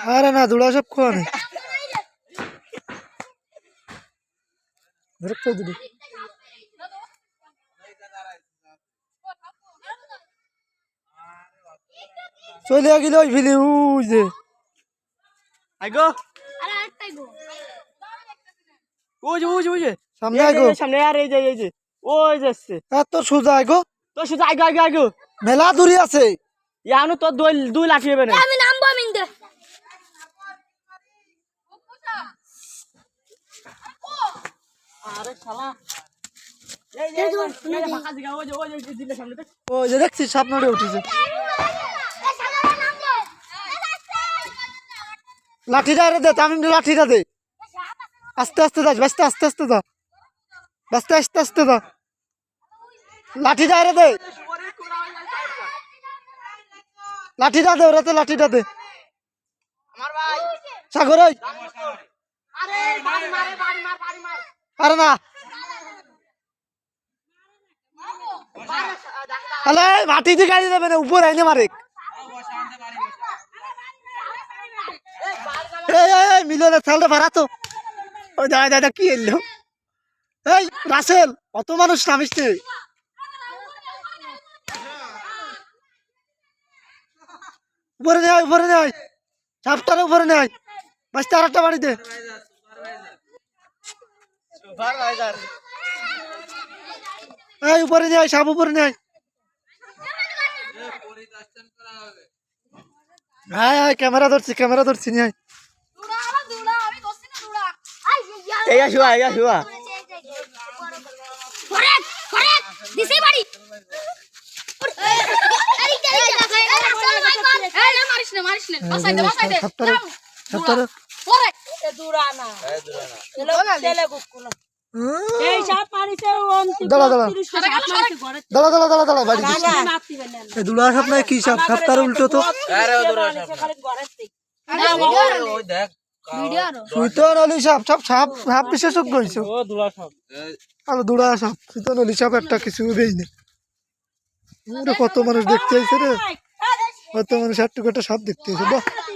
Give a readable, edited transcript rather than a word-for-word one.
আরে না দুলা সব খোয়া নেই চলে গেল ওই ফিলি ওই যে আইগো ওই যে ওই যে ওই যে সামনে আইগো সামনে আর এই যে ওই যাচ্ছে এত সোজা আইগো তো শুধু আইগো আইগো আইগো মেলা দূরে আছে ইয়ানো তো দুই লাঠি হবে না আমি নামবো মিন্দে আরে শালা এই যে ফাঁকা জায়গা ওই যে দিলে সামনে দেখ ওই যে দেখছিস সামনে উঠেছে লাঠিটা রে দে তামিম লাঠিটা দে আস্তে আস্তে যাস বাস্তে আস্তে আস্তে যা বাস্তে আস্তে আস্তে যা লাঠিটা রে দে লাঠিটা দে ওরাতে লাঠিটা দে আমার ভাই সাগর ওই আরে বাড়ি মার আরে না আলে মাটিতে গাড়ি দেবে না উপর আইনে মারে এই মিলনের ছালটা ভাড়া তো ওই দাদা কি এলো এই রাসেল অত মানুষ নামিস নে উপরে নেয় সাপটার উপরে নেয় বাঁচতে আর একটা বাড়িতে এই উপরে নেয় সাপ উপরে নেয় হ্যাঁ ক্যামেরা ধরছি নিয়ে এই আসুয়া দিছি বাড়ি মারিস না বসাই দে সাপটার পরে এই সব পানিতে দাঁড়া বাড়ি এই দুলা সাপ নাই কি সাপ সাপটার উল্টো তো সুইতন অলি সাপ সাপ বিশেষজ্ঞ হইছো আলো দুলা সাপ সুইতন অলি সাপ একটা কিছু দেই না কত মানুষ দেখতে আইছে রে কত মানুষ একটা সাপ দেখতে আইছে বাহ